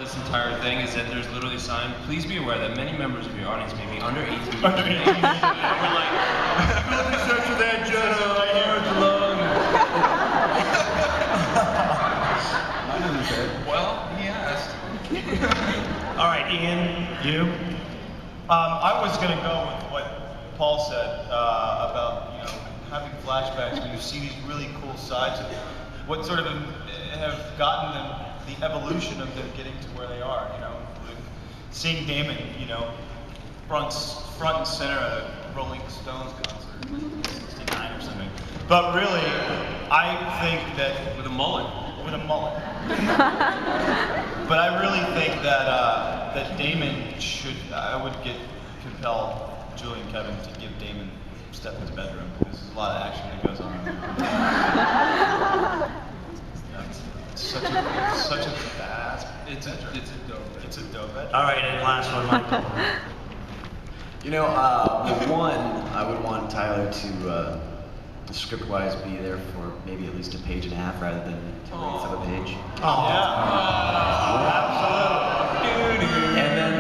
This entire thing is that there's literally a sign, please be aware that many members of your audience may be under 18. Under 18. We're like, go to search for that Jenna, well, he asked. All right, Ian, you? I was going to go with what Paul said about, having flashbacks when you see these really cool sides of what sort of have gotten them, the evolution of them getting to where they are, including seeing Damon, front and center at a Rolling Stones concert, 69 or something. But really, I think that With a mullet. with a mullet. But I really think that that Damon should. I would compel Julie and Kevin to give Damon Stefan's bedroom because there's a lot of action that goes on. It's such a badass. It's a dope. It's a dope bedroom. All right, and last one, Michael. One, I would want Tyler to, script-wise, be there for maybe at least a page and a half rather than 2/8 of a page. Oh. Yeah. Absolutely. And then,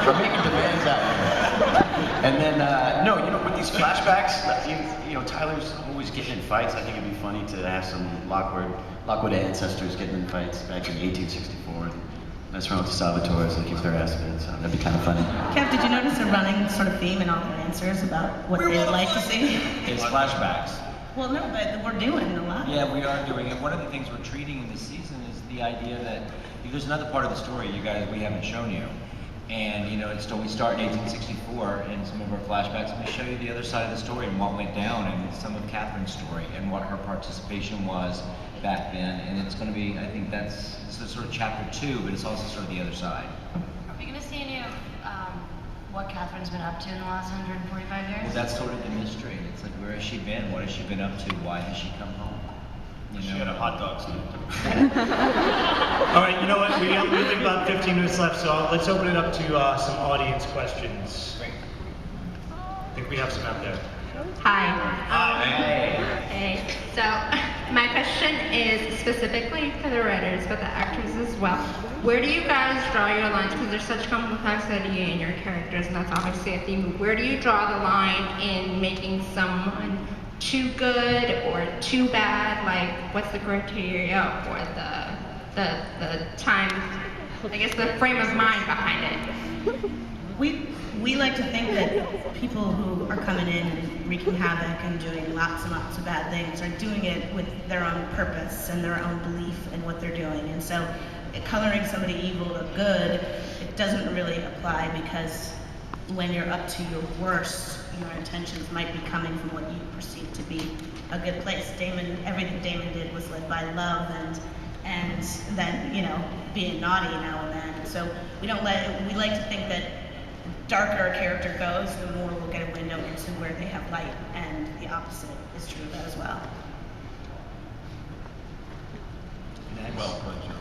we're making demands out here. And then, with these flashbacks, Tyler's always getting in fights. I think it'd be funny to have some Lockwood ancestors getting in fights back in 1864. Mess around with the Salvatores like he's their ass in it, so that'd be kind of funny. Kev, did you notice a running sort of theme in all their answers about what they would like to see? It's flashbacks. Well, no, but we're doing a lot. Yeah, we are doing it. One of the things we're treating in this season is the idea that there's another part of the story we haven't shown you. And we start in 1864 in some of our flashbacks, and we show you the other side of the story and what went down, and some of Catherine's story and what her participation was back then. And it's going to be, I think this is sort of chapter 2, but it's also sort of the other side. Are we going to see any of what Catherine's been up to in the last 145 years? Well, that's sort of the mystery. It's like, where has she been? What has she been up to? Why has she come home? She had a hot dog stand. All right, you know what? We only have about 15 minutes left, so let's open it up to some audience questions. Great. I think we have some out there. Hi. Hey. Hey. So, my question is specifically for the writers, but the actors as well. Where do you guys draw your lines? Because there's such complexity in your characters, and that's obviously a theme. Where do you draw the line in making someone too good or too bad? Like, what's the criteria or the time, I guess the frame of mind behind it? We like to think that people who are coming in and wreaking havoc and doing lots and lots of bad things are doing it with their own purpose and their own belief in what they're doing. And so coloring somebody evil to good, it doesn't really apply, because when you're up to your worst, your intentions might be coming from what you perceive to be a good place. Everything Damon did was led by love and then, being naughty now and then. So we like to think that the darker a character goes, the more we'll get a window into where they have light, and the opposite is true of that as well. Well put, Julie.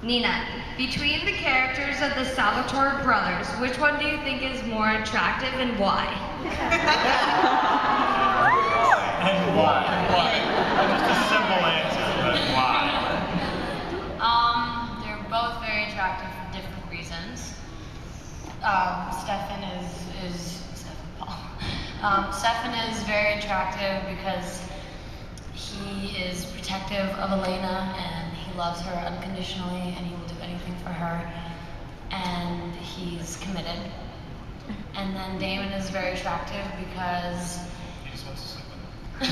Nina, between the characters of the Salvatore brothers, which one do you think is more attractive and why? And why? Just a simple answer, but why? They're both very attractive for different reasons. Stefan is very attractive because he is protective of Elena, and he loves her unconditionally, and he will do anything for her, and he's committed. And then Damon is very attractive because He just wants to sleep with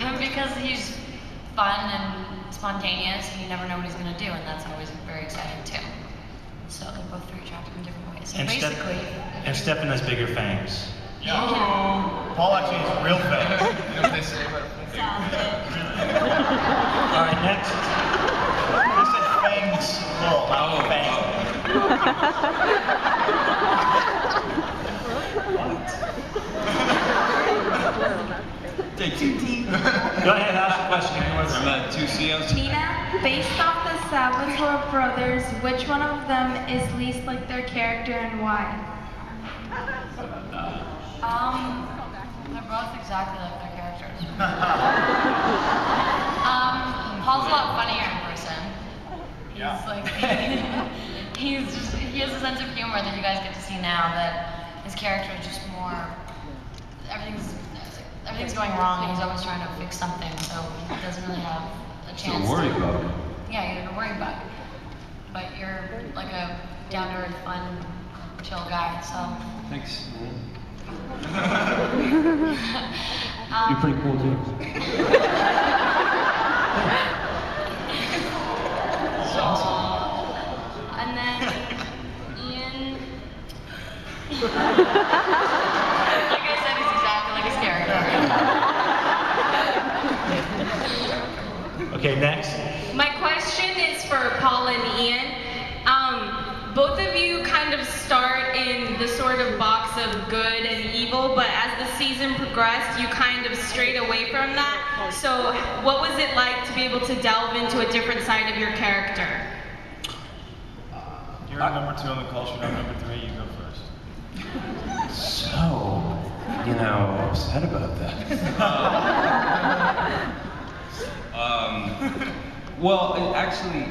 her. because he's fun and spontaneous, and you never know what he's going to do, and that's always very exciting too. So they're both very attractive in different ways. So basically, And Stefan has bigger fangs. Yeah. Paul actually has real fangs. You know what they say about All right, next. They said fangs plural, not Go ahead, ask your question. Remember that 2 COs? Nina, based off the Salvatore brothers, which one of them is least like their character and why? they're both exactly like their characters. characters. Paul's a lot funnier in person. He's like, he has a sense of humor that you guys get to see now, that his character is just more, everything's going wrong and he's always trying to fix something, so he doesn't really have a chance. It's a worry bug. Yeah, you're a worry bug. But you're like a down-to-earth, fun, chill guy, so. Thanks. You're pretty cool too. And then Ian. Like I said, he's exactly like his character. Okay, next. My question is for Paul and Ian. Both of you kind of start in the sort of box of good and evil, but as the season progressed, you kind of strayed away from that. So what was it like to be able to delve into a different side of your character? You're number 2 on the call sheet. I'm number 3. You go first. So, upset about that. Well, actually,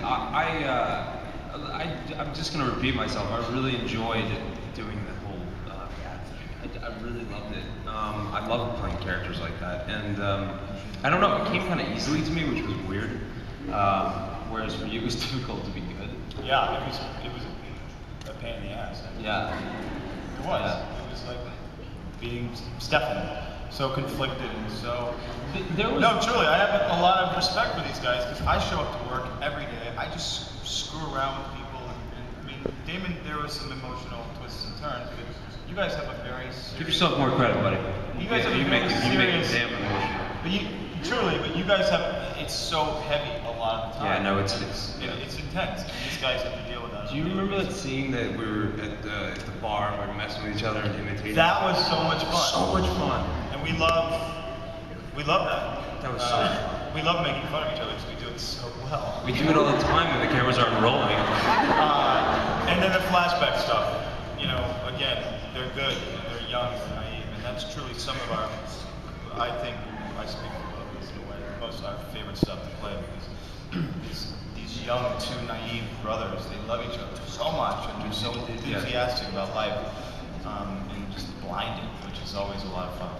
I'm just going to repeat myself. I really enjoyed doing the whole bad thing. I really loved it. I love playing characters like that. And I don't know, it came kind of easily to me, which was weird. Whereas for you, it was difficult to be good. Yeah, it was a pain in the ass. Yeah. It was. Yeah. It was like being Stefan, so conflicted and so. No, truly, I have a lot of respect for these guys because I show up to work every day. I just screw around with people, and I mean, Damon, there was some emotional twists and turns, but you guys have a very serious. Give yourself more credit, buddy. You guys have a you very make serious. it damn emotional. But you guys have. It's so heavy a lot of the time. Yeah, no, it's intense, and these guys have to deal with that. Do you remember that scene that we were at the bar and we were messing with each other and imitating? That was so much fun. So much fun. And we love that. That was we love making fun of each other because we do it so well. We do it all the time when the cameras aren't rolling. And then the flashback stuff. Again, they're good, and they're young and naive, and that's truly some of our, I think, I speak for both of us in a way, most of our favorite stuff to play, because these young, 2 naive brothers, they love each other so much, and they're so enthusiastic about life, and just blinded, which is always a lot of fun.